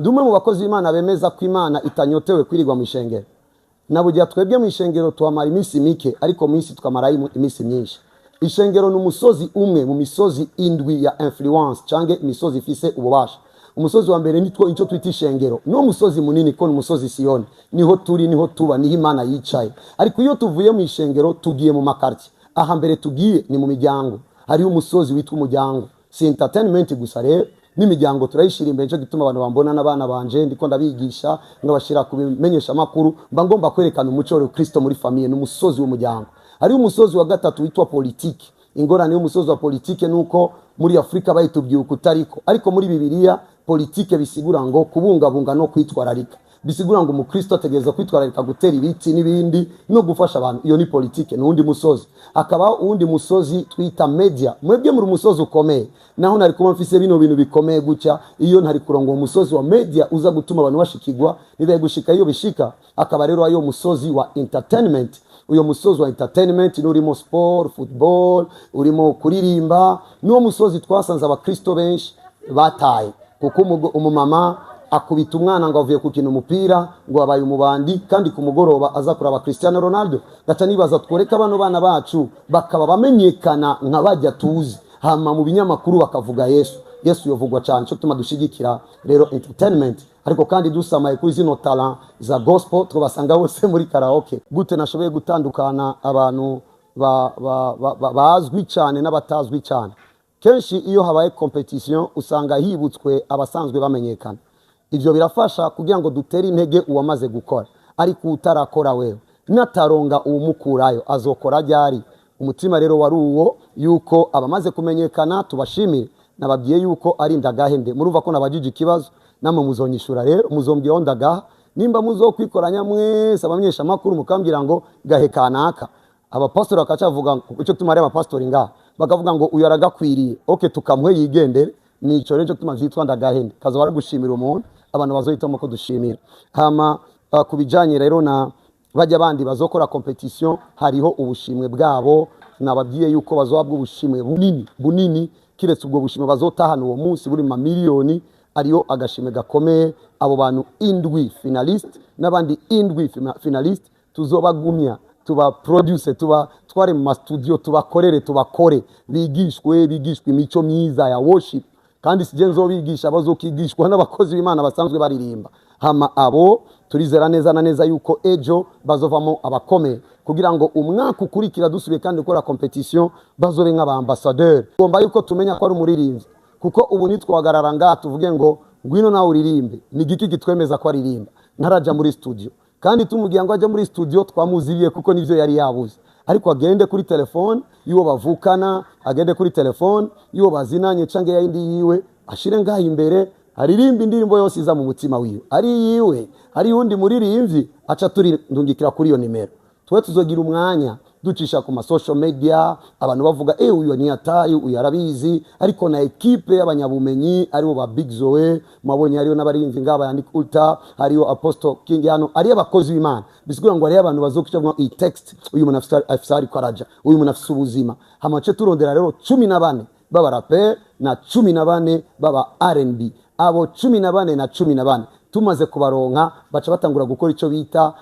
Dumwe mu bakozi b'Imana bemeza ko Imana itanyotewe kwirigwa mu ishengero. Nabugira twebwe mu ishengero tuhamara iminsi mike ariko mu isi tukamara iminsi myinshi. Ishengero n'umusozi umwe mu misozi indwi ya influence cange imisozi ifise ububasha. Umusozi wa mbere nitwo icyo twita ishengero. No musozi munini ko n'umusozi Siyoni. Niho turi, niho tuba, niho Imana yicaye. Ariko iyo tuvuye mu ishengero tugiye mu makarti. Aha mbere tugiye ni mu miryango. Hari umusozi witwa umuryango. Si entertainment gusa rero n'imiryango turayishira imbere cyo gituma abantu bambona n'abana banje ndiko ndabigisha ngabashira kubimenyesha makuru mba ngomba kwerekana umuco wa Kristo muri famille n'umusozi w'umuryango. Hari umusozi wa gatatu witwa politiki. Ingorane y'umusozi wa politiki nuko muri Afrika bayitubyuka utariko, ariko muri Bibiliya politiki bisigura ngo kubungabunga no kwitwararika. Bisigura ngo umukristo ategereza kwitwararika gutera ibiti n'ibindi no gufasha abantu. Iyo ni politiki. N'undi musozi akaba uwundi musozi twita media. Mwebwe muri umusozi ukomeye naho nari kuba mfise bino bintu bikomeye gucya iyo ntari kurongo umusozi wa media uza gutuma abantu bashikirwa nibaye gushika iyo bishika. Akaba rero ayo musozi wa entertainment. Uyo musozi wa entertainment urimo sport, football, urimo kuririmba. Niwo musozi twasanze abakristo benshi bataye kuko umumama akubita umwana ngo avuye kukina umupira ngo abaye umubandi kandi ku mugoroba aza kuraba Cristiano Ronaldo. Gaca nibaza tworeka bano bana bacu bakaba bamenyekana nka bajya tuzi hama mu binyamakuru bakavuga Yesu yovugwa cyane cyo tuma dushigikira rero entertainment. Ariko kandi dusamaye kuri zino talent za gospel tubasanga bose muri karaoke. Gute nashoboye gutandukana abantu bazwi cyane n'abatazwi cyane. Kenshi iyo habaye competition usanga hibutswe abasanzwe bamenyekana. Ivyo birafasha kugira ngo dutere intege uwamaze gukora. Ariko utarakora wewe nataronga uwumukurayo azokora ryari. Umutima rero wari uwo yuko abamaze kumenyekana tubashimire. Nababwiye yuko ari ndagahende. Murumva ko nabajije ikibazo namwe muzonyishura rero muzombwiye ndagaha nimba muzokwikoranya mwese abamenyesha makuru mukambira ngo gahe kanaka. Abapastori bakacavuga icyo tumare abapastori nga bakavuga ngo uyu aragakwiriye. Okay, tukamwe yigendere. Nico rero cyo tumazitwa ndagahende. Kazo bari gushimira umuntu abantu bazohitamo ko dushimira. Hama kubijanye rero na bajya bandi bazokora competition hariho ubushimwe bwabo. Nababwiye yuko bazohabwa ubushimwe bunini kiretse ubwo bushimwe bazotahana uwo munsi buri mamiliyoni. Ariyo agashimwe gakomeye. Abo bantu indwi finalist n'abandi indwi finalist tuzobagumya tuba produce tuba tware mu studio tubakorere tubakore bigishwe imico myiza ya worship. Kandi sije nzobigisha bazokigishwa n'abakozi b'Imana basanzwe baririmba. Hama abo turizera neza na neza yuko ejo bazovamo abakomeye kugira ngo umwaka ukurikira dusubiye kandi gukora competition bazobe nk'aba ambassadeur. Ngomba yuko tumenya ko ari umuririmbyi kuko ubu nitwagarara nga tuvuge ngo ngwino nawe uririmbe ni giki kitwemeza ko aririmba. Ntaraja muri studio kandi tumugiye ngo aje muri studio twamuziriye kuko nivyo yari yabuze. Ariko agende kuri telefone yuwo bavukana, agende kuri telefone yuwo bazinanye cange yindi yiwe ashire ngaho imbere aririmba indirimbo yose iza mu mutima wiwe. Ari yiwe ari undi muririmbyi aca turi ndungikira kuri iyo nimero. Twe tuzogira umwanya ducisha ku social media abantu bavuga uyu ni atayi uyu arabizi. Ariko na equipe y'abanyabumenyi aribo ba Big Zoe mabonye ariyo n'abarinzi ngaba yandika ulta ariyo Apostle King hano ari abakozi b'Imana. Bisigura ngo ari abantu bazokicamo i text uyu munafisari kwaraja uyu munafisa ubuzima. Hamace turondera rero 14 baba rapper na 14 baba R&B. Abo 14 na 14 tumaze kubaronka baca batangura gukora ico bita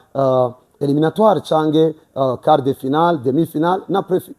eliminatoire cange quart de finale, demi-finale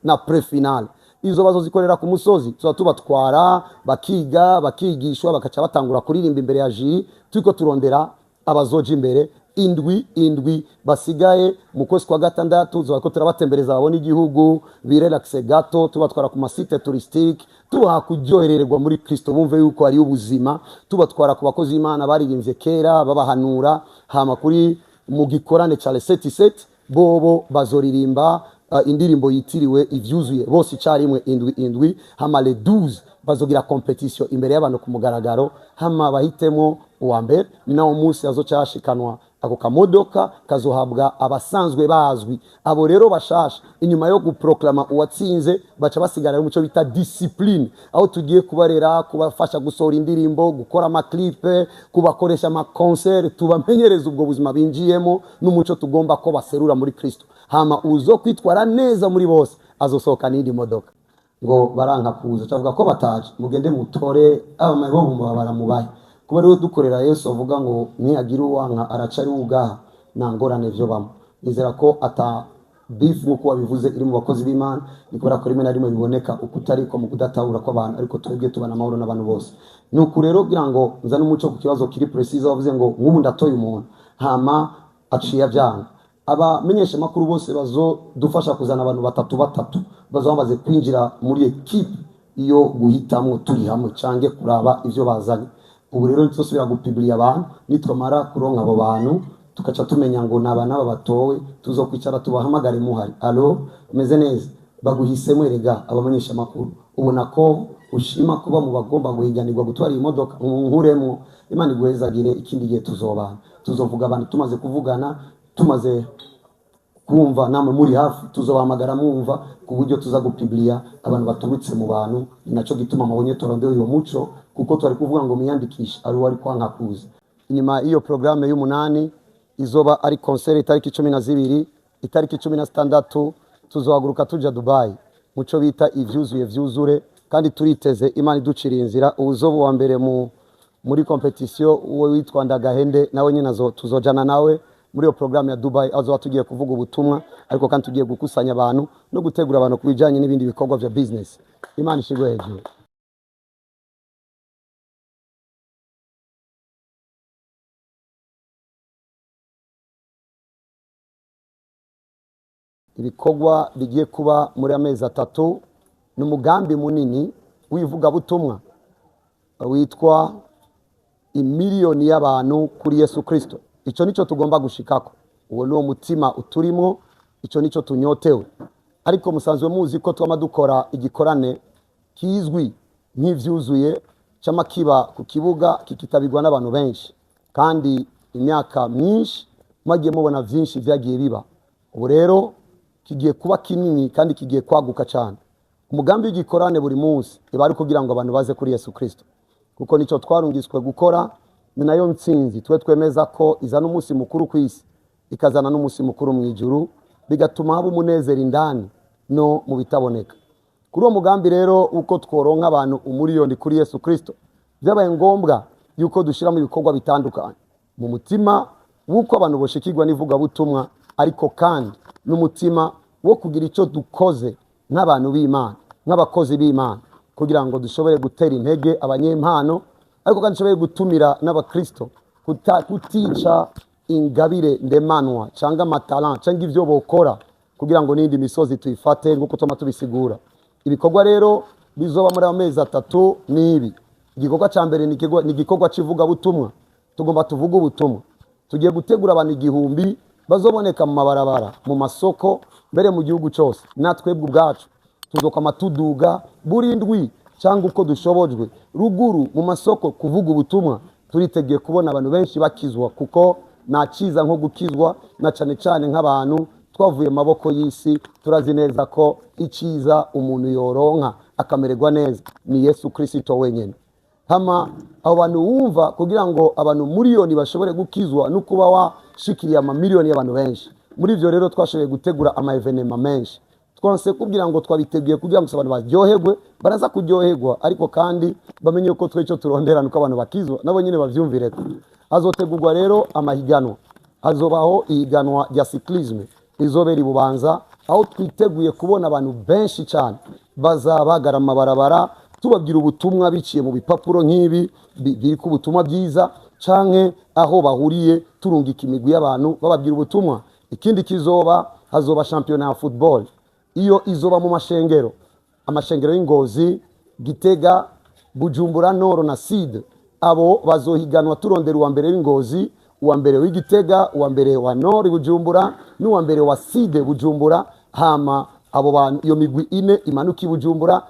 na pre-finale. Izo bazozikorera ku musozi tubatwara bakiga bakigishwa bakaca batangura kuririmba imbere ya jury. Tuko turondera abazoje imbere indwi basigaye mu kwezi kwa gatandatu zako turabatembereza babona igihugu birelaxe gato tubatwara ku masite touristique tubaha kujyohererwa muri Kristo bumve yuko ari ubuzima. Tubatwara ku bakozi b'Imana baririmbye kera babahanura. Hama kuri mu gikorane ca 77 bobo bazoririmba indirimbo yitiriwe ivyuzuye bose icarimwe indwi. Hama le 12 bazogira competition imbere y'abantu ku mugaragaro. Hama bahitemo uwa mbere nawo munsi azocashikanwa ako kamodoka kazohabwa abasanzwe bazwi. Abo rero bashasha inyuma yo guproklama uwatsinze baca basigara mu cyo bita discipline aho tugiye kubarera kubafasha gusora indirimbo gukora ama clip kubakoresha ama concert tubamenyereza ubwo buzima binjiyemo n'umuco tugomba ko baserura muri Kristo. Hama uzo kwitwara neza muri bose azosohoka n'indi modoka ngo baranka kuza cavuga ko bataje mugende mutore abamaye bo baramubaye kuba rero dukorera Yesu avuga ngo niyagira uwanka aracari ugaha nta ngorane vyo bamo. Nizera ko ata beef nk'uko wabivuze iri mu bakozi b'Imana, ni kubera ko rimwe na rimwe biboneka uko utariko mu kudatahura kw'abantu, ariko twebwe tubana amahoro n'abantu bose. Nuko rero kugira ngo nzane umuco ku kibazo kiri precise wavuze ngo nk'ubu ndatoye umuntu hama aciye avyanga, abamenyesha makuru bose bazodufasha kuzana abantu batatu bazo bamaze kwinjira muri equipe iyo guhitamwo turi hamwe cange kuraba ivyo bazanye. Ubu rero nzosubira gupublia abantu nitwamara kuronka abo bantu tukaca tumenya ngo nabana babatowe tuzokwicara tubahamagare muhari. Allo meze neza baguhisemo erega abamenyesha makuru ubona ko ushima kuba mu bagomba guhiganirwa gutwara imodoka nkuremwo. Imana iguhezagire, ikindi gihe tuzovuga abantu tumaze kuvugana tumaze kumva namwe muri hafi tuzobahamagara mwumva ku buryo tuza gupublia abantu baturutse mu bantu. Ninaco gituma mabonye torondeo uyo muco kuko twari kuvuga ngo miyandikisha ari wari kwanka kuza. Inyuma iyo programme y'umunani izoba ari concert itariki 12 itariki 16 tuzohaguruka tuja Dubai muco bita ivyuzuye vyuzure, kandi turiteze Imana iduciriye inzira. Uzobo wa mbere muri competition uwo witwa Ndagahende nawe nyine tuzojana nawe muri iyo programme ya Dubai, azoba tugiye kuvuga ubutumwa ariko kandi tugiye gukusanya abantu no gutegura abantu kubijanye n'ibindi bikorwa vya business. Imana ishigwe hejuru. Ibikorwa bigiye kuba muri amezi 3 n'umugambi munini wivuga butumwa witwa imiliyoni y'abantu kuri Yesu Kristo. Ico nico tugomba gushikako, uwo ni umutima uturimo, ico nico tunyotewe. Ariko musanzwe muzi ko twama dukora igikorane kizwi nk'ivyuzuye cy'amakiba ku kibuga kikitabirwa n'abantu benshi, kandi imyaka myinshi mwagiye mubona vyinshi vyagiye biba. Ubu rero kigiye kuba kinini kandi kigiye kwaguka cyane. Umugambi w'igikorane buri munsi iba ari kugira ngo abantu baze kuri Yesu Kristo, kuko nico twarungiswe gukora. Ni nayo ntsinzi twemeza ko izana umunsi mukuru kw'isi ikazana n'umunsi mukuru mu ijuru, bigatuma haba umunezero indani no mu bitaboneka. Kuri uwo mugambi rero uko tworonka abantu umuriyoni kuri Yesu Kristo, byabaye ngombwa yuko dushiramo ibikorwa bitandukanye mu mutima wuko abantu boshikirwa n'ivuga butumwa, ariko kandi n'umutima wo kugira icyo dukoze nk'abantu b'Imana, nk'abakozi b'Imana, kugira ngo dushobore gutera intege abanyempano, ariko kandi dushobore gutumira n'abakristo kutica ingabire ndemanwa cyangwa amatalent cyangwa ivyo bokora, kugira ngo n'indi misozi tuyifate nk'uko tuma tubisigura. Ibikorwa rero bizoba muri amezi 3 nibi. Igikorwa ca mbere ni igikorwa civuga butumwa. Tugomba tuvuga ubutumwa, tugiye gutegura abantu 1000 bazoboneka mu mabarabara, mu masoko, mbere mu gihugu cyose. Natwebwe ubwacu tuzokama tuduga burindwi cyangwa uko dushobojwe ruguru mu masoko kuvuga ubutumwa. Turitegeye kubona abantu benshi bakizwa, kuko naciza nko gukizwa na cyane nk'abantu twavuye maboko y'isi. Turazi neza ko iciza umuntu yoronka akamererwa neza ni Yesu Kristo wenyene. Hama abo bantu wumva kugira ngo abantu miliyoni bashobore gukizwa no kuba washikiriye amamiliyoni y'abantu benshi. Muri ivyo rero twashoboye gutegura ama evenement menshi. Twanse kugira ngo twabiteguye kugira ngo abantu baryoherwe, baraza kuryoherwa, ariko kandi bamenye ko tweco turondera nuko abantu bakizwa nabo nyine bavyumvire. Hazotegurwa rero amahiganwa, hazobaho ihiganwa rya cyclisme izobera Bubanza, aho twiteguye kubona abantu benshi cyane bazabagara amabarabara tubabwira ubutumwa biciye mu bipapuro nk'ibi biri ku butumwa bwiza, canke aho bahuriye turungika imigwi y'abantu bababwira ubutumwa. Ikindi kizoba hazoba championnat ya football, iyo izoba mu amashengero y'Ingozi, Gitega, Bujumbura Nord na Sud. Abo bazohiganwa turondera uwa mbere w'Ingozi, uwa mbere w'Igitega, uwa mbere wa Nord Bujumbura n'uwa mbere wa Sud Bujumbura. Hama abo bantu iyo migwi ine imanuka Bujumbura,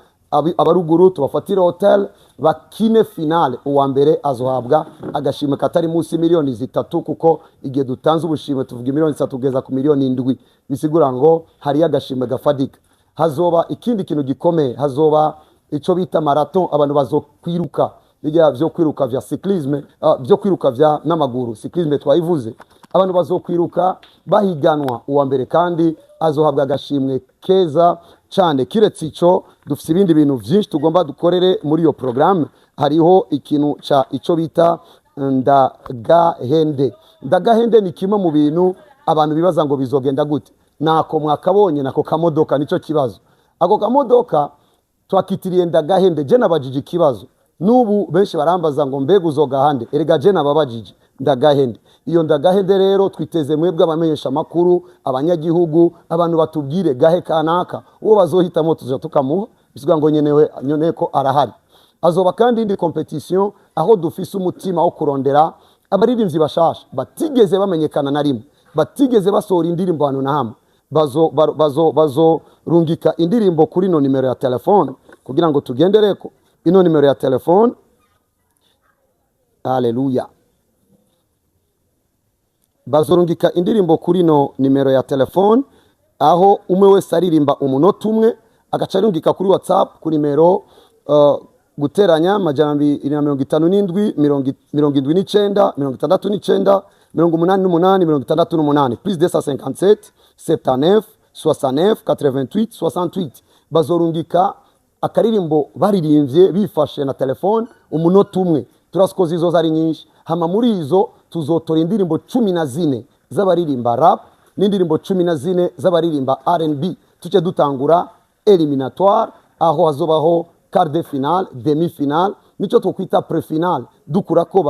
abaruguru tubafatira hotel bakine finale. Uwa mbere azohabwa agashimwe katari munsi miliyoni 3, kuko igihe dutanze ubushimwe tuvuga miliyoni 3 kugeza ku miliyoni 7, bisigura ngo hari agashimwe gafadika. Hazoba ikindi kintu gikomeye, hazoba ico bita marathon, abantu bazokwiruka bijya byo kwiruka vya cyclisme, byo kwiruka vya n'amaguru cyclisme twayivuze. Abantu bazokwiruka bahiganwa, uwa mbere kandi azohabwa agashimwe keza cyane. Kiretse ico dufite ibindi bintu byinshi tugomba dukorere muri iyo programme, hariho ikintu ca ico bita ndagahende. Ndagahende ni kimwe mu bintu abantu bibaza ngo bizogenda gute. Nako mwakabonye nako kamodoka nico kibazo. Ako kamodoka twakitiriye ndagahende. Je nabajije ikibazo. Nubu benshi barambaza ngo mbega uzogahande. Erega je nababajije ndagahende. Iyo ndagahende rero twiteze mwebwe abamenyesha makuru, abanyagihugu, abantu batubwire gahe kanaka uwo bazohitamo tuza tukamuha bisiga ngo nyenewe ko arahari. Azoba kandi indi competition aho dufise umutima wo kurondera abaririmbyi bashasha batigeze bamenyekana na rimwe, batigeze basohora indirimbo hano na hamwe. Bazo rungika indirimbo kuri no nimero ya telefone kugira ngo tugendereko. Ino nimero ya telefone, haleluya, bazorungika indirimbo kuri no nimero ya telefone aho umwe wese aririmba umunota umwe agaca rungika kuri WhatsApp ku nimero guteranya amajana 257 79 69 88 68 plus 257 79 69 88 68. Bazorungika akaririmbo baririmbye bifashe na telefone umunota umwe. Turasikoze izo zari nyinshi. Hama muri izo tuzotora indirimbo 14 z'abaririmba rap n'indirimbo 14 z'abaririmba R&B. Tuce dutangura eliminatoire aho hazobaho quart de finale, demi finale, nico twokwita pre-finale. Dukurako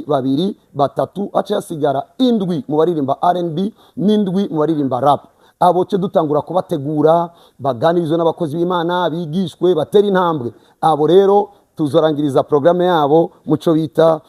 babiri batatu aca yasigara indwi mu baririmba R&B n'indwi mu baririmba rap. Abo ce dutangura kubategura baganirizwe n'abakozi b'Imana bigishwe batera intambwe. Abo rero tuzorangiriza programme yabo muco bita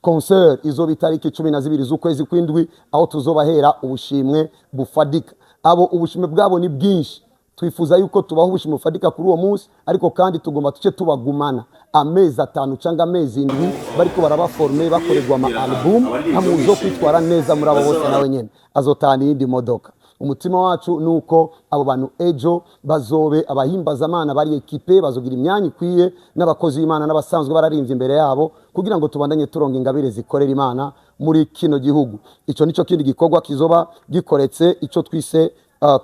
concert izo bitariki 12 z'ukwezi kw'indwi aho tuzobahera ubushimwe bufadika. Abo ubushimwe bwabo ni bwinshi. Twifuza yuko tubaho ubushimwe bufadika kuri uwo munsi, ariko kandi tugomba tuce tubagumana amezi 5 cyangwa amezi 7 bariko barabaforme bakorerwa ama album hamuzo kwitwara neza muri abo bose nawe nyene azotana yindi modoka. Umutima wacu nuko abo bantu ejo bazobe abahimbazamana bari ekipe bazogira imyanya ikwiye n'abakozi b'Imana n'abasanzwe bararimvye imbere yabo kugira ngo tubandanye turonga ingabire zikorera Imana muri kino gihugu. Ico nico kindi gikorwa kizoba gikoretse ico twise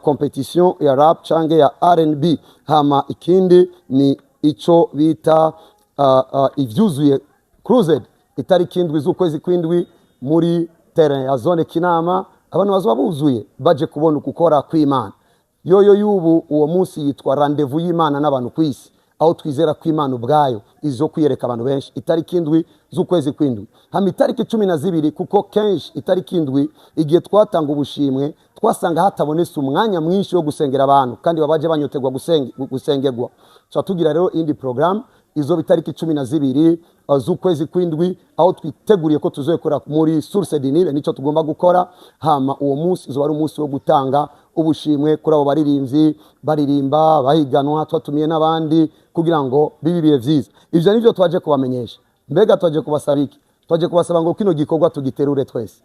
competition ya rap cange ya R&B. Hama ikindi ni ico bita ivyuzuye crusade itariki indwi z'ukwezi kw'indwi muri terrain ya zone Kinama. Abantu bazoba buzuye baje kubona ukukora kw'Imana. Yoyo yubu uwo munsi yitwa rendez-vous y'Imana n'abantu kwisi aho twizera kw'Imana ubwayo izo kwiyereka abantu benshi itariki indwi z'ukwezi kw'indwi. Hama itariki 12 kuko kenshi itariki indwi igihe twatanga ubushimwe twasanga hatabonetse umwanya mwinshi wo gusengera abantu kandi babaje banyotegwa gusengerwa. Tugira rero indi program izo bitariki 12 z'ukwezi kw'indwi aho twiteguriye ko tuzokora muri Source du Nil. Nico tugomba gukora. Hama uwo munsi uzo ari umunsi wo gutanga ubushimwe kuri abo baririmbyi baririmba bahiganwa twatumiye n'abandi kugira ngo bibibiye vyiza. Ivyo nivyo twaje kubamenyesha. Mbega twaje kubasabiki, twaje kubasaba ngo kino gikorwa tugiterure twese.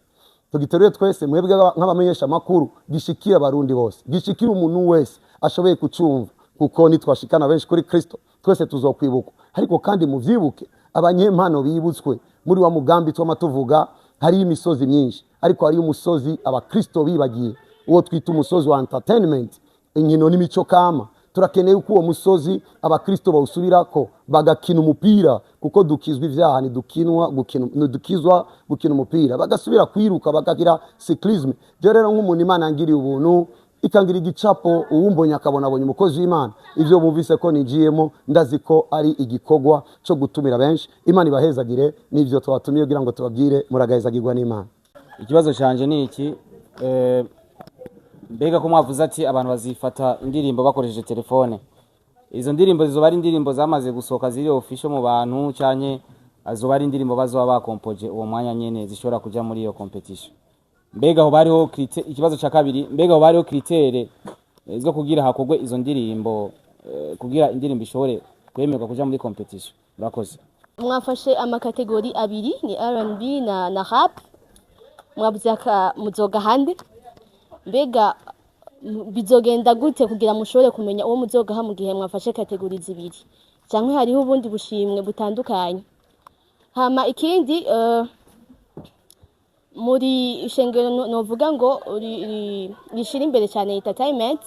Tugiterure twese mwebwe nk'abamenyesha makuru gishikira abarundi bose, gishikira umuntu wese ashoboye kucumva kuko nitwashikana benshi kuri Kristo twese tuzokwibuka. Ariko kandi muvyibuke abanyempano bibutswe muri wa mugambi twamatuvuga. Hari imisozi myinshi ariko hari umusozi abakristo bibagiye uwo twita umusozi wa entertainment, inkino n'imico kama. Turakeneye uko uwo musozi abakristo bawusubirako bagakina umupira kuko dukizwa ivyaha dukizwa gukina umupira, bagasubira kwiruka bagagira cyclisme. Je rero nk'umuntu Imana angiriye ubuntu ikangira igicapo uwumbonye akabonabonye umukozi w'Imana, ivyo bumvise ko nijiyemo ndazi ko ari igikorwa cyo gutumira benshi. Imana ibahezagire n'ivyo twatumiye kugira ngo tubabwire muragahezagirwa n'Imana. Ikibazo canje ni iki mbega ko mwavuze ati abantu bazifata indirimbo bakoresheje telefone. Izo ndirimbo zizoba ari indirimbo zamaze gusohoka ziri official mu bantu cyane azoba ari indirimbo bazoba bakompoje uwo mwanya nyene zishobora kuja muri iyo competition. Mbega ho bariho ikibazo ca kabiri, mbega ho bariho kritere zo kugira hakogwe izo ndirimbo kugira indirimbo ishobore kwemerwa kuja muri competition. Murakoze. Mwafashe amakategori abiri ni R&B na rap. Mwavuze muzoga hande. Mbega bizogenda gute kugira mushobore kumenya uwo muzogaha mu gihe mwafashe kategori zibiri cyangwa hariho ubundi bushimwe butandukanye? Hama ikindi muri ishengero novuga ngo rishira imbere cyane entertainment.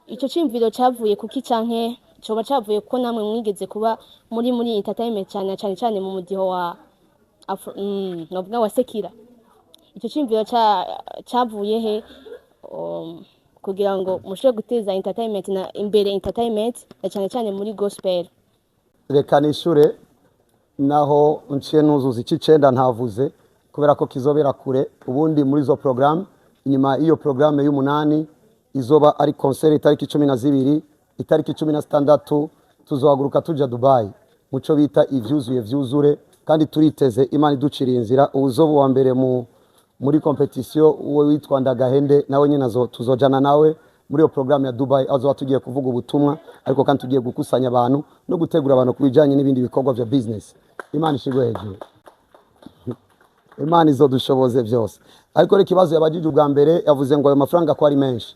Ico cimviro cavuye kuki canke coba cavuye ko namwe mwigeze kuba muri entertainment cyane mu mudiho wa novuga wa Sekira. Icyo cyimviro cavuye he kugira ngo mushobore guteza entertainment na imbere entertainment na cyane muri gospel? Reka nishure naho nciye nuzuza iki 9 ntavuze kubera ko kizobera kure. Ubundi muri zo program, inyuma iyo program y'umunani izoba ari concert itariki 12, itariki 16 tuzohaguruka tuja Dubai muco bita ivyuzuye vyuzure, kandi turiteze Imana iduciriye inzira. Uzoba wa mbere muri competition uwe witwa Ndagahende, nawe nyine tuzojana nawe muri iyo program ya Dubai. Azoba tugiye kuvuga ubutumwa, ariko kandi tugiye gukusanya abantu no gutegura abantu kubijanye n'ibindi bikorwa vya business. Imana ishigwe hejuru. Imana izodushoboze byose. Ariko reka ikibazo yabajije ubwa mbere, yavuze ngo ayo mafaranga ko ari menshi.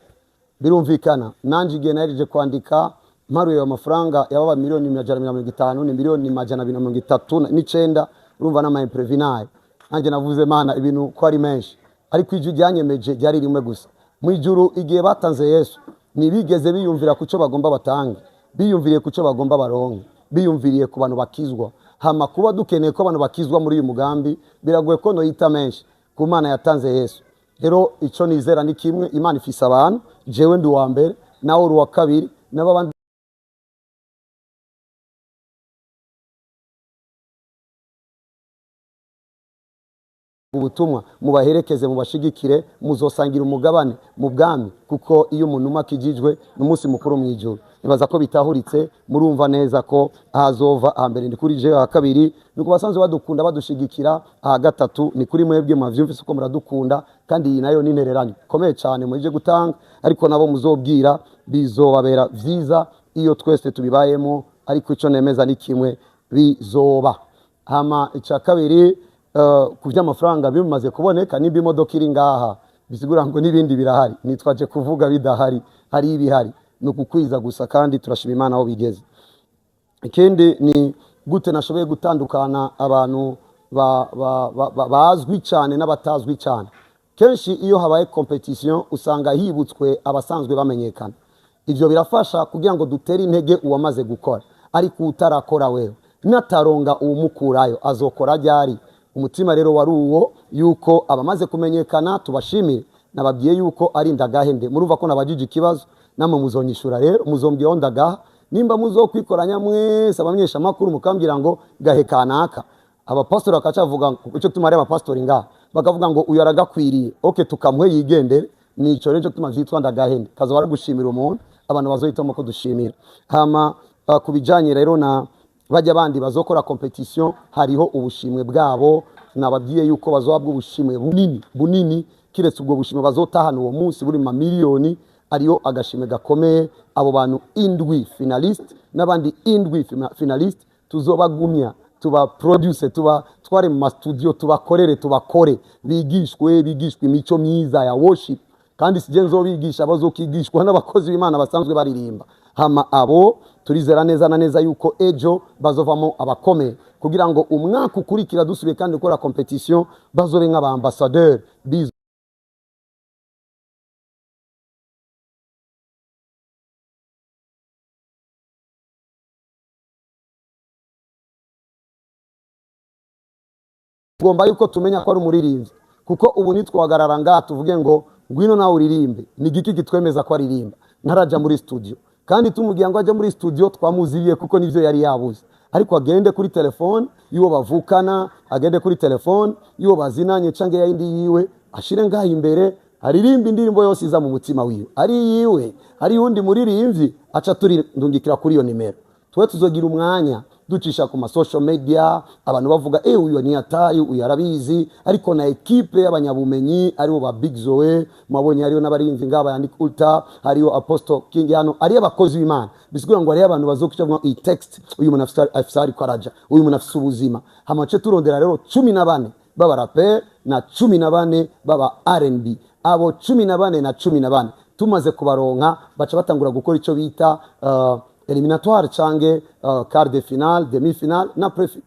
Birumvikana nanje igihe narije kwandika mparuye ayo mafaranga yababa miliyoni 150 ni miliyoni 239, urumva n'ama imprevinal. Nanje navuze Mana ibintu ko ari menshi, ariko ijwi ryanyemeje ryari rimwe gusa. Mu ijuru igihe batanze Yesu nibigeze biyumvira kuco bagomba batange, biyumviriye kuco bagomba baronke, biyumviriye ku bantu bakizwa. Hama kuba dukeneye ko abantu bakizwa muri uyu mugambi biragoye ko no yita menshi ku Mana yatanze Yesu. Rero ico nizera ni kimwe, Imana ifise abantu, jewe ndi wa mbere nawe uri wa kabiri n'abandi ubutumwa mubaherekeze mubashigikire, muzosangira umugabane mu bwami, kuko iyo umuntu makijijwe n'umunsi mukuru mwijuru. Nibaza ko bitahuritse, murumva neza ko ahazova ahambere ndi kuri je, aha kabiri nuko basanzwe badukunda badushigikira, aha gatatu ni kuri mwebwe mwavyumvise ko muradukunda, kandi iyi nayo nintereranyo komeye cyane muje gutanga, ariko nabo muzobwira bizobabera vyiza iyo twese tubibayemo. Ariko ico nemeza ni kimwe, bizoba. Hama ica kabiri ku by'amafaranga bimaze kuboneka, nimba imodoka iri ngaha bisigura ngo n'ibindi birahari, nitwaje kuvuga bidahari, hari ibihari no kukwiza gusa, kandi turashima Imana aho bigeze. Ikindi ni gute nashoboye gutandukana abantu bazwi cyane n'abatazwi cyane. Kenshi iyo habaye competition usanga hibutswe abasanzwe bamenyekana. Ivyo birafasha kugira ngo dutere intege uwamaze gukora, ariko utarakora wewe nataronga uwumukurayo azokora ryari. Umutima rero wari uwo yuko abamaze kumenyekana tubashimire, nababwiye yuko ari Ndagahende. Murumva ko nabajije ikibazo, namwe muzonyishura. Rero muzombwiye Ndagaha, nimba muzokwikoranya mwese abamenyesha makuru mukambira ngo gahe kanaka, abapastori bakacavuga ico tumare abapastori ngaha bakavuga ngo uyu aragakwiriye, okay tukamwe yigendere. Nico rero cyo tumavyitwa Ndagahende, kazo bari gushimira umuntu, abantu bazohitamo ko dushimira. Hama kubijanye rero na bajya bandi bazokora competition, hariho ubushimwe bwabo. Nababwiye yuko bazohabwa ubushimwe bunini kiretse ubwo bushimwe bazotahana uwo munsi buri mamiliyoni, ariyo agashimwe gakomeye. Abo bantu 7 finalist n'abandi 7 finalist tuzobagumya, tuba produce, tuba tware mu studio, tubakore bigishwe imico myiza ya worship, kandi sije nzobigisha bazokigishwa n'abakozi b'Imana basanzwe baririmba. Hama abo turizera neza na neza yuko ejo bazovamo abakomeye, kugira ngo umwaka ukurikira dusubiye kandi gukora competition bazobe nk'aba ambassadeur bizo gomba yuko tumenya ko ari umuririmbyi, kuko ubu nitwagarara ngaha tuvuge ngo ngwino nawe uririmbe, ni giki gitwemeza ko aririmba? Ntaraja muri studio, kandi tumubwira ngo aje muri studio twamuzibiye kuko nivyo yari yabuze. Ariko agende kuri telefone yuwo bavukana, agende kuri telefone yuwo bazinanye cange yindi yiwe, ashire ngaha imbere aririmba indirimbo yose iza mu mutima wiwe, ari yiwe ari undi muririmbyi, aca turi ndungikira kuri iyo nimero. Twe tuzogira umwanya ducisha ku ma social media, abantu bavuga uyu ni atayi, uyu arabizi, ariko na equipe y'abanyabumenyi aribo ba Big Zoe, mabonye ariyo n'abarinzi ngaba yandi Ulta, ariyo Apostle King, hano ari abakozi b'Imana. Bisigura ngo ari abantu bazokuca i text, uyu munafisari kwaraja, uyu munafisi ubuzima. Hamace turondera rero 14 baba rapper na 14 baba R&B. Abo 14 na 14 tumaze kubaronka, baca batangura gukora ico bita eliminatoire cange quart de finale, demi finale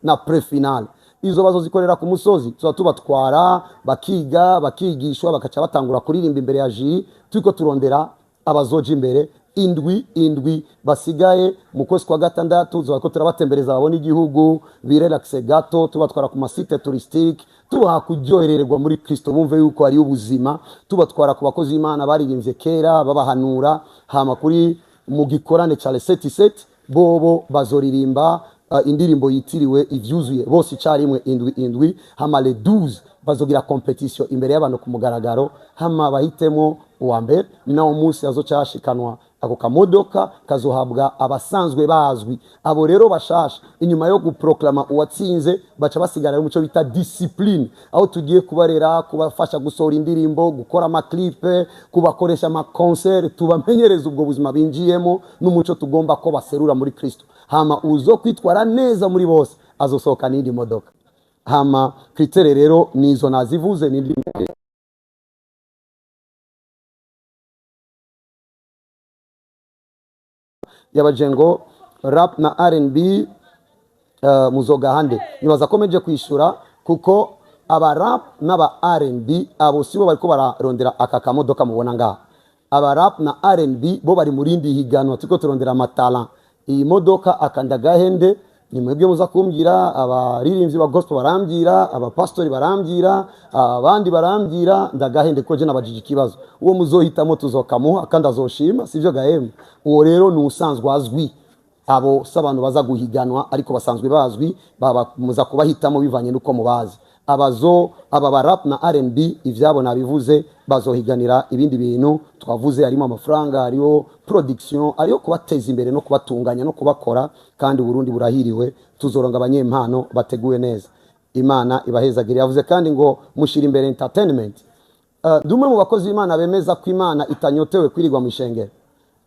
na pre-finale. Izo bazozikorera ku musozi, tuba tubatwara bakigishwa, bakaca batangura kuririmba imbere ya jury, turiko turondera abazoja imbere indwi basigaye mu kwezi kwa gatandatu tuba ko turabatembereza babona igihugu birelaxe gato tubatwara ku masite touristique tubaha kuryohererwa muri Kristo bumve yuko ari ubuzima tubatwara ku bakozi b'Imana baririmbye kera babahanura hama kuri mu gikorane cya Le 7 bobo bazoririmba indirimbo yitiriwe ivyuzuye bose icarimwe indwi hama le 12 bazogira competition imbere y'abantu ku mugaragaro hama bahitemo uwa mbere ni nawo munsi azocashikanwa ako kamodoka kazohabwa abasanzwe bazwi abo rero bashasha inyuma yo guproklama uwatsinze baca basigara mu cyo bita discipline aho tugiye kubarera kubafasha gusohora indirimbo gukora ama clip kubakoresha ama concert tubamenyereza ubwo buzima binjiyemo n'umuco tugomba ko baserura muri Kristo hama uzo kwitwara neza muri bose azosohoka n'indi modoka hama kritere rero nizo nazivuze n'indi yabajengo rap na R&B muzoga hande nibaza komeje kwishura kuko aba rap n'aba R&B abo sibo bariko bararondera aka kamodoka mubona ngaha aba rap na R&B bo bari murindi higanwa tuko turondera amatala iyi modoka akandagahende ni mwebwe muza kumbwira abaririmbyi ba gospel barambwira abapastori barambwira abandi barambwira ndagahende ko je nabajije ikibazo uwo muzohitamo tuzokamuha kandi azoshima sivyo gahemu uwo rero ni usanzwe azwi abo sabantu baza guhiganwa ariko basanzwe bazwi baba muza kubahitamo bivanye nuko mubazi aba rap na R&B ivyabo nabivuze bazohiganira ibindi bintu twavuze harimo amafaranga hariyo production hariyo kubateza imbere no kubatunganya no kubakora kandi Burundi burahiriwe tuzoronga abanyempano bateguye neza Imana ibahezagire yavuze kandi ngo mushira imbere entertainment ndumwe mu bakozi b'Imana bemeza ko Imana itanyotewe kwirigwa mu ishengero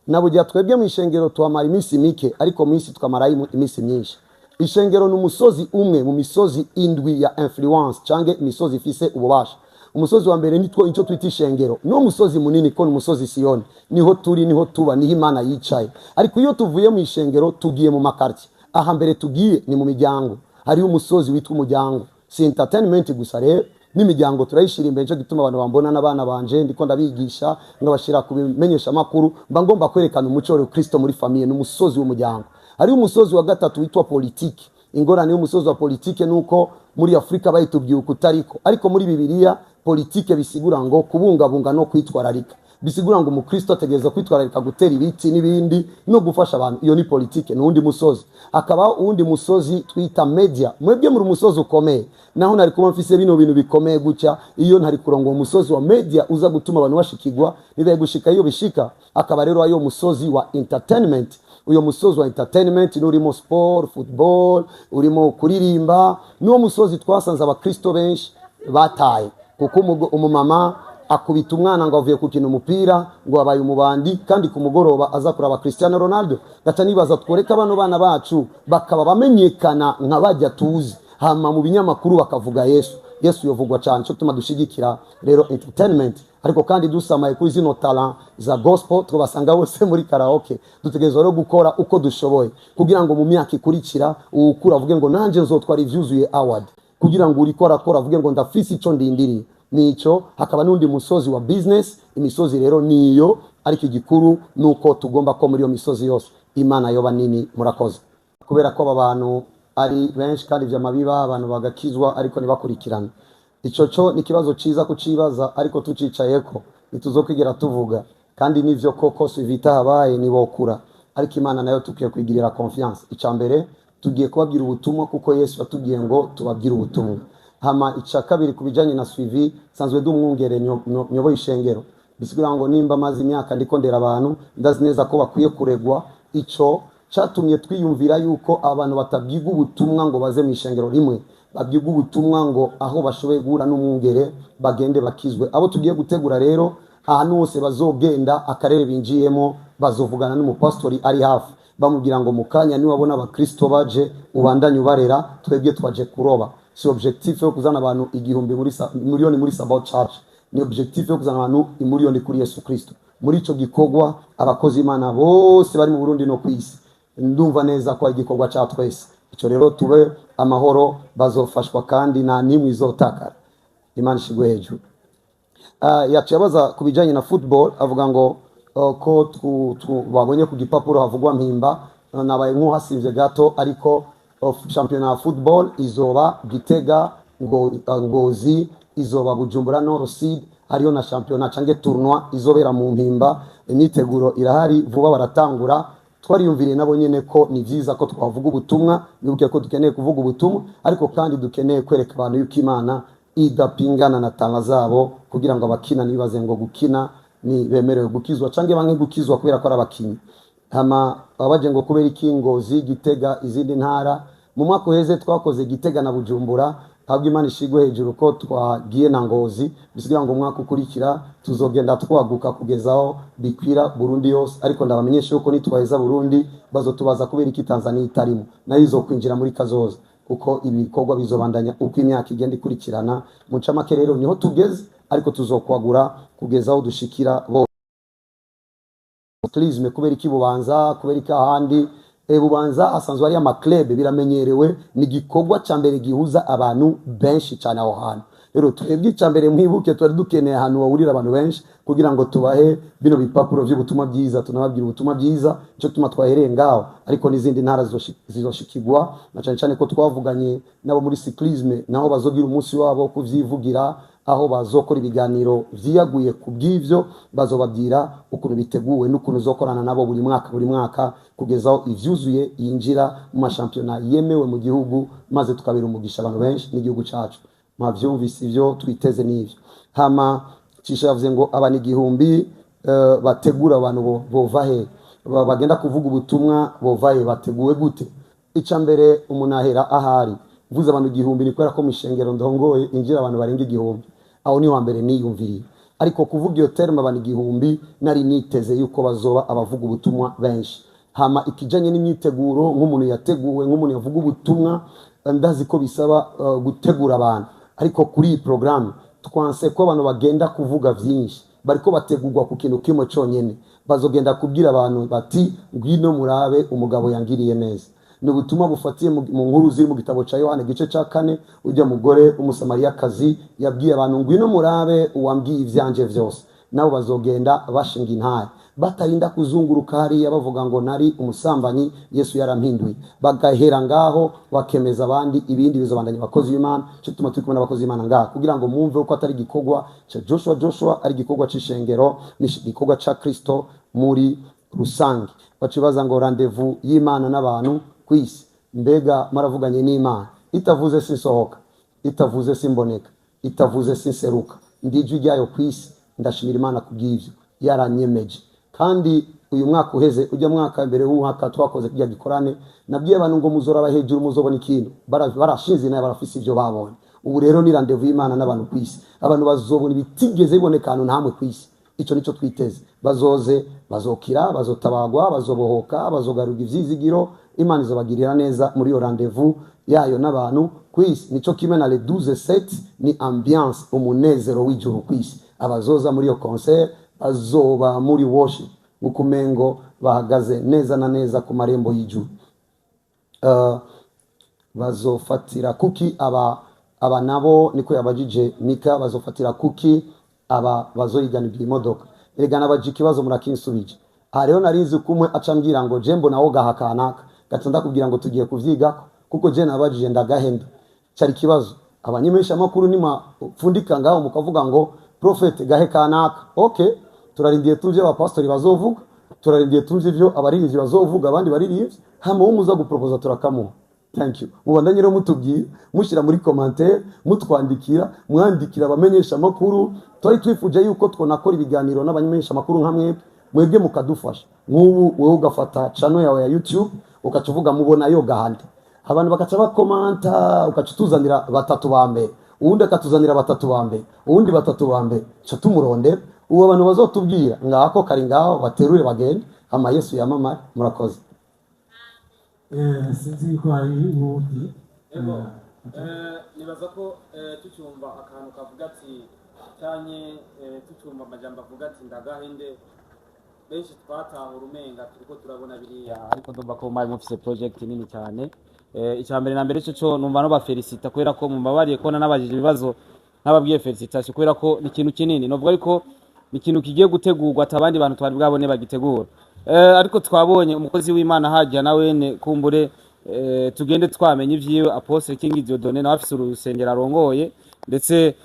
nabugiye twebwe mu ishengero tuhamara iminsi mike ariko mu isi tukamara iminsi myinshi ishengero n'umusozi umwe mu misozi indwi ya influence cange imisozi ifise ububasha umusozi wa mbere nitwo inco twita ishengero no musozi munini ko n'umusozi Sioni niho turi niho tuba niho Imana yicaye ariko iyo tuvuye mu ishengero tugiye mu makarti aha mbere tugiye ni mu miryango hari umusozi witwa umuryango si entertainment gusa rero n'imiryango turayishira imbere cyo gituma abantu bambona n'abana banje ndiko ndabigisha ngabashira kubimenyesha makuru mba ngomba kwerekana umuco wa Kristo muri famille n'umusozi w'umuryango hari umusozi wa gatatu witwa politiki ingorane y'umusozi wa politiki nuko muri Afrika bayitubyuka utariko ariko muri Bibiliya politiki bisigura ngo kubungabunga no kwitwararika bisigura ngo umukristo ategereza kwitwararika gutera ibiti n'ibindi no gufasha abantu iyo ni politiki n'undi musozi akaba uwundi musozi twita media mwebwe muri umusozi ukomeye naho nari kuba mfise bino bintu bikomeye gucya iyo ntari kurongo umusozi wa media uza gutuma abantu bashikirwa nibaye gushika iyo bishika akaba rero ayo musozi wa entertainment uyo musozi wa entertainment n'urimo sport football urimo kuririmba n'uwo musozi twasanze abakristo benshi bataye kuko umumama akubita umwana ngo avuye kukina umupira ngo abaye umubandi kandi ku mugoroba aza kuraba Cristiano Ronaldo gaca nibaza tworeka bano bana bacu bakaba bamenyekana nka bajya tuzi hama mu binyamakuru bakavuga Yesu yovugwa cyane cyo tuma dushigikira rero entertainment ariko kandi dusamaye kuri zino talent za gospel twabasanga bose muri karaoke dutegerezwa rero gukora uko dushoboye kugira ngo mu myaka ikurikira ukura avuge ngo nanje nzotwara ivyuzuye award kugira ngo uriko arakora avuge ngo ndafisi ico ndindiriye nico hakaba n'undi musozi wa business imisozi rero niyo ariko igikuru nuko tugomba ko muri yo misozi yose Imana yoba nini murakoze kubera ko abantu ari benshi kandi vy'amabiba abantu bagakizwa ariko nibakurikirana ico cyo ni kibazo ciza kucibaza ariko tucicayeko nituzokwigira tuvuga kandi nivyo koko sivita habaye nibokura ariko Imana nayo tukiye kwigirira confiance icambere tugiye kubabwira ubutumwa kuko Yesu yatubwiye ngo tubabwire ubutumwa hama ica kabiri kubijanye na suivi sanzwe dumwungere nyobo ishengero bisigura ngo nimba mazi imyaka ndiko ndera abantu ndazi neza ko bakwiye kuregwa ico catumye twiyumvira yuko abantu batabyiga ubutumwa ngo baze mu ishengero rimwe babyiga ubutumwa ngo aho bashoboye guhura n'umwungere bagende bakizwe abo tugiye gutegura rero ahantu hose bazogenda akarere binjiyemo bazovugana n'umupastori ari hafi bamubwira ngo mukanya ni wabona abakristo baje ubandanye ubarera twebwe twaje kuroba si objectif yo kuzana abantu igihumbi muri miliyoni muri Sabbath Church ni objectif yo kuzana abantu imiliyoni kuri Yesu Kristo muri ico gikogwa abakozi Imana bose bari mu Burundi no kwisi ndumva neza ko igikogwa cya twese ico rero tube amahoro bazofashwa kandi na nimwe izotakara Imana shigwe hejuru yaciye abaza kubijanye na football avuga ngo ko babonye ku gipapuro havugwa Mpimba, nabaye nk'uhasivye gato, ariko shampiyona ya football izoba Gitega, Ngozi, izoba Bujumbura Nord Sud, hariyo na shampiyona cange tournoi izobera mu Mpimba. Imyiteguro irahari, vuba baratangura. Twariyumviriye nabo nyene ko ni vyiza ko twavuga ubutumwa, bibuke ko dukeneye kuvuga ubutumwa, ariko kandi dukeneye kwereka abantu yuko Imana idapingana na tanga zabo, kugira ngo abakina nibaze ngo gukina ni bemerewe gukizwa cange bange gukizwa kubera ko ari abakinyi. Hama abaje ngo kubera iki Ngozi, Gitega, izindi ntara. Mu mwaka uheze twakoze Gitega na Bujumbura, habwo Imana ishigwe hejuru ko twagiye na Ngozi, bisigira ngo umwaka ukurikira tuzogenda twaguka kugezaho bikwira Burundi yose. Ariko ndabamenyesha yuko nitwaheza Burundi bazotubaza kubera iki Tanzania itarimo, nayo izokwinjira muri kazoza, kuko ibikorwa bizobandanya uko imyaka igenda ikurikirana. Mu ncamake rero niho tugeze, ariko tuzokwagura kugezaho dushikira bo cyclisme. Kubera iki Bubanza, kubera iki ahandi? Bubanza asanzwe ari amaclub, biramenyerewe, ni gikorwa ca mbere gihuza abantu benshi cyane aho hantu. Rero twebwe ca mbere mwibuke twari dukeneye ahantu wahurira abantu benshi, kugira ngo tubahe bino bipapuro vy'ubutumwa byiza, tunababwira ubutumwa byiza, cyo tuma twahereye ngaho. Ariko n'izindi ntara zizoshikirwa, na cyane cyane ko twavuganye nabo muri cyclisme, naho bazogira umunsi wabo kuvyivugira, aho bazokora ibiganiro vyiyaguye ku bw'ivyo, bazobabwira ukuntu biteguwe n'ukuntu uzokorana nabo buri mwaka kugezaho ivyuzuye yinjira mu mashampiyona yemewe mu gihugu, maze tukabira umugisha abantu benshi n'igihugu cacu. Mwavyumvise ivyo, twiteze n'ivyo. Hama cisha yavuze ngo abantu igihumbi bategura abantu bova he, bagenda kuvuga ubutumwa bova he, bateguwe gute? Ica mbere umuntu ahera ahari. Vuze abantu igihumbi ni kubera ko mishengero ndongoye injira abantu barenga igihumbi, aho ni wa mbere niyumviriye. Ariko kuvuga iyo terme abantu igihumbi, nari niteze yuko bazoba abavuga ubutumwa benshi. Hama ikijanye n'imyiteguro, nk'umuntu yateguwe, nk'umuntu yavuga ubutumwa, ndazi ko bisaba gutegura abantu. Ariko kuri iyi programme twanse ko abantu bagenda kuvuga vyinshi, bariko bategurwa ku kintu kimwe conyene. Bazogenda kubwira abantu bati ngwino murabe umugabo yangiriye neza. Ni ubutumwa bufatiye mu nkuru ziri mu gitabo ca Yohana gice ca 4, ujya mugore umusamariyakazi yabwiye abantu ngwino murabe uwambwiye ivyanje vyose. Nabo bazogenda bashinga intare, batarinda kuzunguruka hariya bavuga ngo nari umusambanyi, Yesu yarampinduye. Bagahera ngaho bakemeza abandi, ibindi bizobandanya abakozi b'Imana. Cyo tuma turi kumwe n'abakozi b'Imana ngaho, kugira ngo mumve uko atari gikorwa ca Joshua, ari gikorwa c'ishengero, ni gikorwa ca Kristo muri rusange. Bacibaza ngo rendezvous y'Imana n'abantu kwisi. Mbega maravuganye n'Imana, itavuze sinsohoka, itavuze simboneka, itavuze sinseruka, ndijwi ryayo kwisi. Ndashimira Imana kubw'ivyo yaranyemeje. Kandi uyu mwaka uheze, ujya mwaka mbere w'umwaka twakoze kujya gikorane, nabwiye abantu ngo muzora hejuru muzobona ikintu, barashinze naye barafise ivyo babonye. Ubu rero ni rendezvous y'Imana n'abantu kwisi. Abantu bazobona ibitigeze biboneka ahantu ntamwe kwisi. Ico nico twiteze. Bazoze, bazokira, bazotabagwa, bazobohoka, bazogaruka ivyizigiro. Imana izobagirira neza muri yo rendezvous yayo n'abantu kwisi. Nico kimwe na le 12/7 ni ambiance, umunezero w'ijuru kwisi. Abazoza muri yo concert bazoba muri worship, ukumengo bahagaze neza na neza ku marembo y'ijuru. Bazofatira kuki aba nabo, niko yabajije Mika, bazofatira kuki aba bazoyiganira imodoka. Erega baje ikibazo murakinsubije. Aha rero narinzi kumwe acambwira ngo je mbona woga hakanaka, gatanda kubwira ngo tugiye kuvyiga, kuko je nabajije ndagahenda. Cyari kibazo abanyemesha makuru nima pfundika ngaho mukavuga ngo prophet gahe kanaka. Okay, turarindiye tuje abapastori bazovuga, turarindiye tuje ivyo abaririzi bazovuga, abandi baririzi hama umuza gupropose turakamuha. Thank you. Mubandanye rero mutubwira, mushira muri commentaire, mutwandikira, mwandikira abamenyesha makuru. Twari twifuje yuko twonakora ibiganiro n'abamenyesha makuru nkamwe, mwebwe mukadufasha. Nk'ubu wewe ugafata channel yawe ya YouTube ukacuvuga mubona yo gahande, abantu bakaca bakomanta, ukacutuzanira batatu ba mbere, uwundi akatuzanira batatu ba mbere, uwundi batatu ba mbere, ca tumurondera. Uwo abantu bazotubwira ngako kari ngaho baterure bagende, ama Yesu yamamara. Murakoze. Sinzi ko ari ubundi nibaza ko tucyumva akantu kavuga ati cyanye, tucyumva amajambo avuga ati ndagahinde, benshi twatahura umenga turiko turabona biriya, ariko ndumva ko mwari mufise project nini cyane. Icyambere na mbere cyo numva no bafelicita kubera ko mubabariye ko nabajije ibibazo nababwiye felicitation kubera ko ni ikintu kinini. Novuga ariko ni ikintu kigiye gutegurwa atabandi bantu twari bwabone bagitegura. Ariko twabonye umukozi w'Imana hajya nawene kumbure tugende twamenye ivyiwe Apostle King Dieudonné nawe afise urusengero arongoye ndetse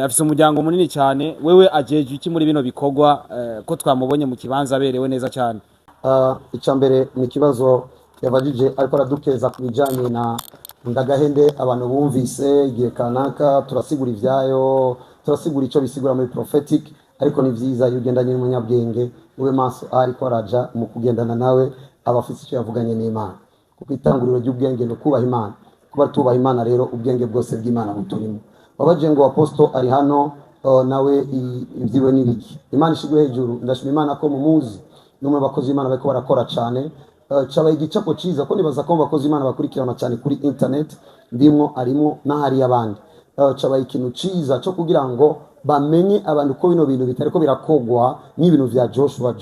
afise umuryango munini cyane. Wewe ajeje iki muri bino bikorwa ko twamubonye mu kibanza aberewe neza cyane? Icambere ni kibazo yabajije ariko aradukeza ku bijanye na ndagahende. Abantu bumvise igihe kanaka turasigura ivyayo, turasigura ico bisigura muri prophetic, ariko ni vyiza iyo ugendanye n'umunyabwenge ube maso ariko araja mu kugendana nawe abafise icyo yavuganye n'Imana, kuko itanguriro ry'ubwenge no kubaha Imana. Kuba tubaha Imana rero ubwenge bwose bw'Imana buturimo. Wabaje ngo Apostle ari hano nawe ivyiwe n'ibiki. Imana ishigwe hejuru, ndashima Imana ko mumuzi numwe bakozi Imana bariko barakora cyane. Cabaye igicapo ciza ko nibaza ko bakozi Imana bakurikirana cyane kuri internet, ndimwo arimo n'ahari abandi. Cabaye ikintu ciza cyo kugira ngo bamenye abantu ko bino bintu bitariko birakogwa n'ibintu vya Joshua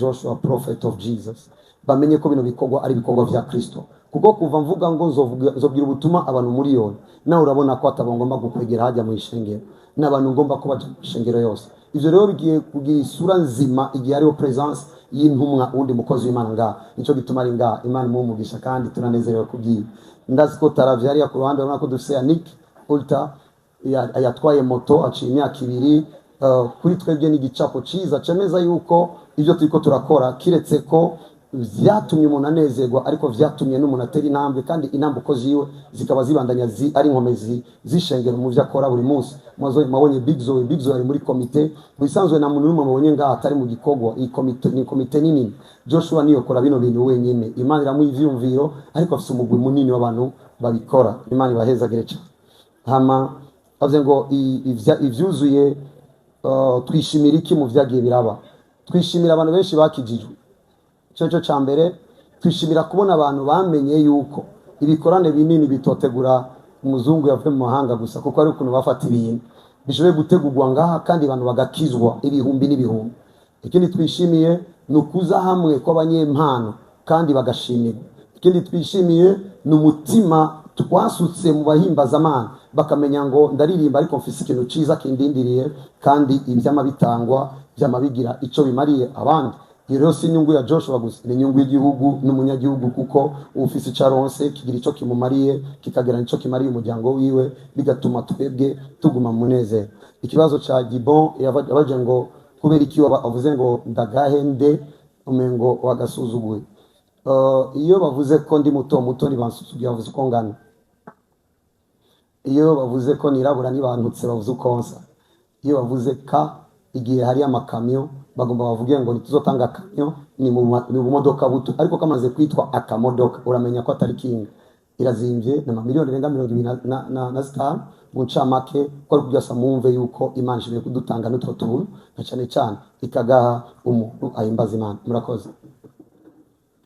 prophet of Jesus, bamenye ko bino bikogwa ari bikogwa vya Kristo. Kuko kuva mvuga ngo nzobwira ubutuma abantu miliyoni, nawe urabona ko atabongomba gukwegera hajya mu ishengero, n'abantu ngomba ko baje mu ishengero yose. Ivyo rero bigiye kugira isura nzima igihe ariho presence y'intumwa undi mukozi w'Imana nga. Nico gituma ari nga Imana mumugisha kandi turanezerewe kubyiba. Ndazi ko taravye hariya ku ruhande urabona ko dufise Nick Ulta yatwaye moto aciye imyaka 2. Kuri twebwe ni igicapo ciza cemeza yuko ivyo turiko turakora kiretse ko vyatumye umuntu anezerwa, ariko vyatumye n'umuntu atera intambwe, kandi intambuko ziwe zikaba zibandanya ari inkomezi zishengera mu vyakora buri munsi. Mabonye Big Zoe ari muri komite, bisanzwe na muntu n'umwe mabonye ngaha atari mu gikogwa. Iyi komite ni komite nini. Joshua niyo kora bino bintu wenyene, Imana iramuha ivyumviro, ariko afise umugwi munini w'abantu babikora. Imana ibahezagire cyane. Hama avuze ngo ivyuzuye twishimira iki mu vyagiye biraba. Twishimira abantu benshi bakijijwe. Cyo cyambere twishimira kubona abantu bamenye yuko ibikorane binini bitotegura umuzungu yavuye mu mahanga gusa, kuko ari ukuntu bafata ibintu bishoboye gutegurwa ngaha kandi abantu bagakizwa ibihumbi n'ibihumbi. Ikindi twishimiye ni ukuza hamwe kw'abanyempano kandi bagashimirwa. Ikindi twishimiye ni umutima twasutse mu bahimbazamana, bakamenya ngo ndaririmba ariko mfise ikintu ciza kindindiriye, kandi ibyama bitangwa byama bigira ico bimariye abandi. Iyo rero si inyungu ya Joshua gusa, ni inyungu y'igihugu n'umunyagihugu, kuko ufise icaronse kigira ico kimumariye, kikagira nico kimariye umuryango wiwe, bigatuma twebwe tuguma mu munezero. Ikibazo ca Gibon yabaje ngo kubera iki bavuze ngo ndagahende umengo wagasuzuguye. Iyo bavuze ko ndi muto ntibansuzuguye, bavuze uko ngana. Iyo bavuze ko nirabura ntibantutse, bavuze uko nsa. Iyo bavuze ka igihe hari amakamyo bagomba bavuge ngo nituzotanga akamyo ni mu modoka buto, ariko kamaze kwitwa akamodoka uramenya ko atari kinga. Irazimvye na miliyoni renga 25 mu ncamake, ko ari kugasa mumve yuko Imana ishobora kudutanga n'utwo tuntu, na cyane cyane ikagaha umuntu ahimbaza Imana. Murakoze.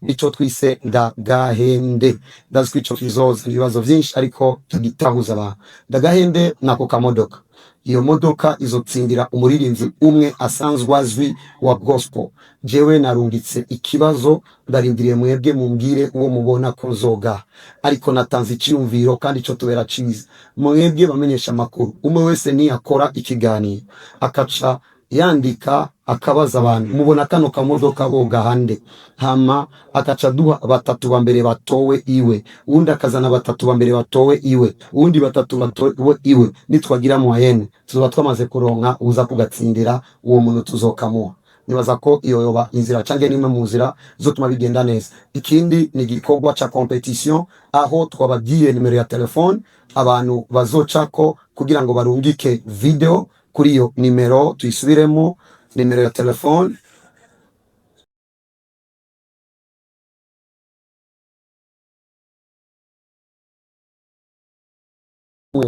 Ico twise ndagahende, ndazi ko ico kizoza ibibazo vyinshi ariko tugitahuza abantu. Ndagahende nako kamodoka. Iyo modoka izotsindira umuririnzi umwe asanzwe azwi wa gospel. Jewe narungitse ikibazo, ndarindiriye mwebwe mumbwire uwo mubona ko nzoga, ariko natanze icyumviro kandi ico tubera ciza. Mwebwe bamenyesha makuru, umwe wese ni akora ikiganiro akaca yandika akabaza abantu mubona kano kamodoka boga hande, hama akaca duha batatu bambere batowe iwe, undi akazana batatu bambere batowe iwe, undi batatu batowe iwe. Nitwagira muayene tuzoba twamaze kuronka uza kugatsindira uwo muntu tuzokamuha. Nibaza ko iyo yoba inzira cange nimwe mu nzira zotuma bigenda neza. Ikindi ni gikorwa ca competition, aho twabagiye nimero ya telefone abantu bazocako kugira ngo barungike video kuri iyo nimero. Tuyisubiremo, nimero ya telefone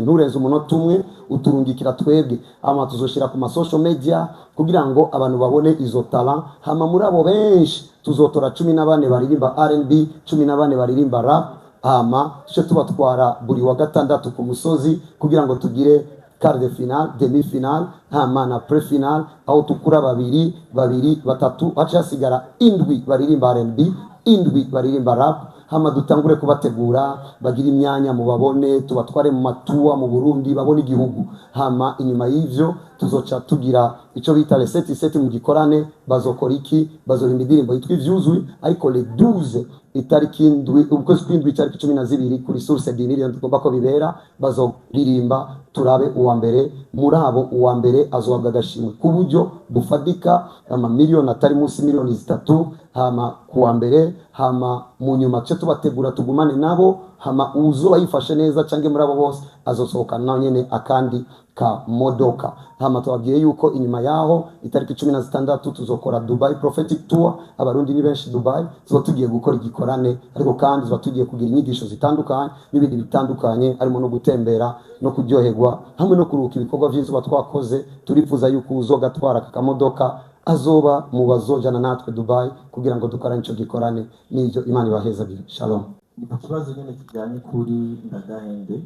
nturenze umunota umwe uturungikira twebwe, ama tuzoshira ku social media kugira ngo abantu babone izo talent. Hama muri abo benshi tuzotora 14 baririmba R&B, 14 baririmba rap, hama cyo tubatwara buri wa gatandatu ku musozi kugira ngo tugire quart de finale, demi finale, hama na pre-finale, aho tukura babiri batatu, haca hasigara indwi baririmba R&B, indwi baririmba rap. Hama dutangure kubategura bagira imyanya mu babone, tubatware mu matuwa mu Burundi babone igihugu. Hama inyuma y'ivyo tuzoca tugira icyo bita le 7 mu gikorane bazokora iki bazorimba indirimbo yitwa ivyuzuye ariko le 12 itariki indwi ukwezi kw'indwi itariki 12 kuri source diniriyo tugomba ko bibera bazoririmba turabe uwa mbere muri abo uwa mbere azohabwa agashimwe ku buryo bufadika miliyoni atari munsi miliyoni 3 hama kuwa mbere hama mu nyuma cyo tubategura tugumane nabo hama uzo yifashe neza cange muri abo bose azosohoka nawe nyene akandi ka modoka hama tubabwiye yuko inyuma yaho itariki 16 tuzokora Dubai Prophetic Tour abarundi ni benshi Dubai tuba tugiye gukora igikorane ariko kandi tuba tugiye kugira inyigisho zitandukanye n'ibindi bitandukanye arimo no gutembera no kuryoherwa hamwe no kuruka ibikorwa by'inzu twakoze turifuza yuko uzogatwara kakamodoka azoba mu bazojana natwe Dubai kugira ngo dukorane ico gikorane n'ivyo Imana ibaheza byo shalom. Ikibazo nyine kijyanye kuri ndagahende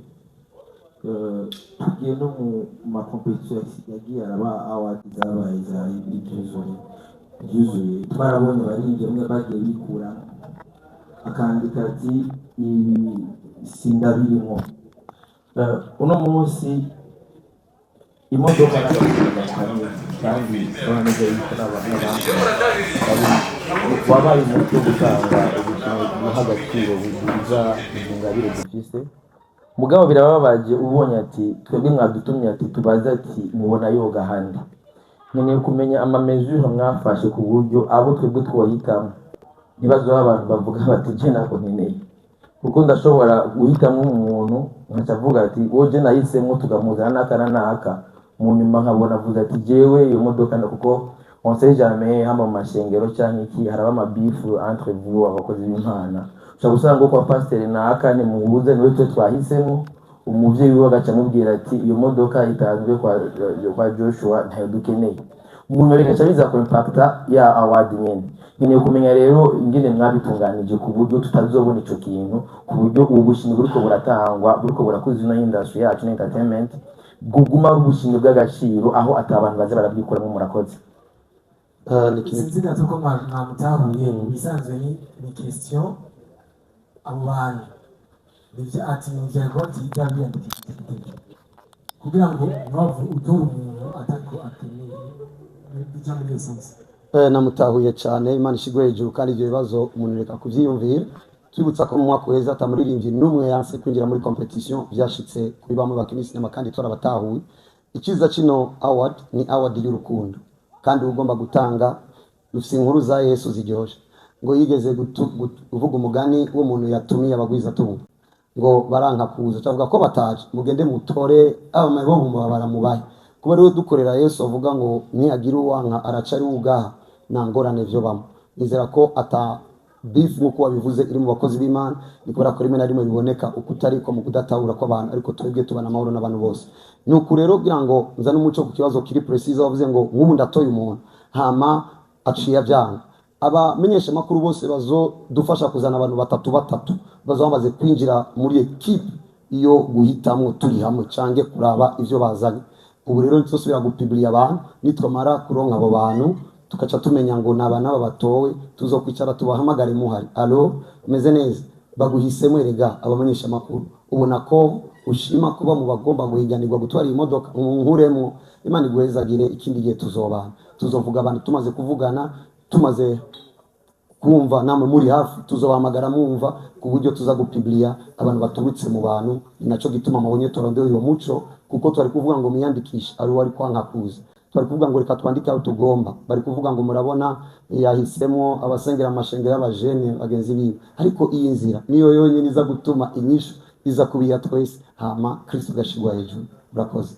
tugiye no mu makompetisiyo yagiye araba award zabaye za yuzuye twarabonye baririmbye bamwe bagiye bikura akandika ati sindabirimo uno munsi imodoka kandi uranaje yuko n'abantu wabaye mu cyo gutanga ubuzima hagaciro buza ingabire dufise mugabo birababaje ubonye ati twebwe mwadutumye ati tubaza ati mubona yoga handi nkeneye kumenya amamezure mwafashe ku buryo abo twebwe twohitamo nibazo abantu bavuga bati je nako nkeneye kuko ndashobora guhitamo umuntu nkacavuga ati oje nahisemo tugamuzana n'akana naka mu nyuma nkabona avuze ati jewe iyo modoka kuko on sait jamais hama mashengero cyangwa iki haraba amabifu entre vous abakozi b'Imana ushobora gusanga kwa pasteur naka ni muhuze niwe twe twahisemo umuvyeyi we agaca mubwira ati iyo modoka itanzwe kwa Joshua ntayo dukeneye umuntu reka biza ko impacta ya award nyene nkeneye kumenya rero ingene mwabitunganije ku buryo tutazobona ico kintu ku buryo ubushimwe buriko buratangwa buriko burakuza ino industry yacu na entertainment guguma ubushimwe bw'agaciro aho atabantu baze barabwikoramo murakoze. Sinzi gato ko mwamutahuye bisanzwe ni question abo bantu nivyo ati nivyo goti idabya kugira ngo nwavu utora umuntu atako akeneye bijya muri essence namutahuye cyane Imana ishigwe hejuru kandi ibyo bibazo umuntu reka kuvyiyumvira twibutsa ko mu mwaka weza atamuririmbyi n'umwe yanse kwinjira muri competition byashitse kuri bamwe bakinisi kandi torabatahuye ikiza kino award ni award y'urukundo kandi ugomba gutanga rufise inkuru za Yesu ziryoshe ngo yigeze uvuga umugani w'umuntu yatumiye abagwiza tubu ngo baranka kuza cavuga ko bataje mugende mutore abamaye bo baramubaye kuba rero dukorera Yesu avuga ngo nihagira uwanka aracari ugaha nangorane vyo bamwe nizera ko ata beef nkuko wabivuze iri mu bakozi b'Imana nikora ko rimwe na rimwe biboneka ukutari ko mu kudatahura ko abantu ariko twebwe tubana amahoro n'abantu bose nuko rero kugira ngo nzane umuco ku kibazo kiri precise wavuze ngo nk'ubu ndatoye umuntu hama aciye avyanga abamenyesha makuru bose bazo dufasha kuzana abantu batatu bazo bamaze kwinjira muri equipe iyo guhitamwo turi hamwe cange kuraba ivyo bazanye ubu rero ntosubira gupublia abantu nitwamara kuronka abo bantu tukaca tumenya ngo nabana babatowe tuzokwicara tubahamagare muhari allo meze neza baguhisemo erega abamenyesha makuru ubona ko ushima kuba mu bagomba guhiganirwa gutwara iyi modoka nkuremo Imana iguhezagire ikindi gihe tuzovuga abantu tumaze kuvugana tumaze kumva namwe muri hafi tuzobahamagara mwumva ku buryo tuza gupublia abantu baturutse mu bantu ninaco gituma mabonye torondeo uwo muco kuko twari kuvuga ngo miyandikisha ari wari kwanka kuza twari kuvuga ngo reka twandike aho tugomba bari kuvuga ngo murabona yahisemo abasengera amashengero y'abajene bagenzi biwe ariko iyi nzira niyo yonyine iza gutuma inyishu iza kubiya twese hama Kristo gashigwa hejuru urakoze.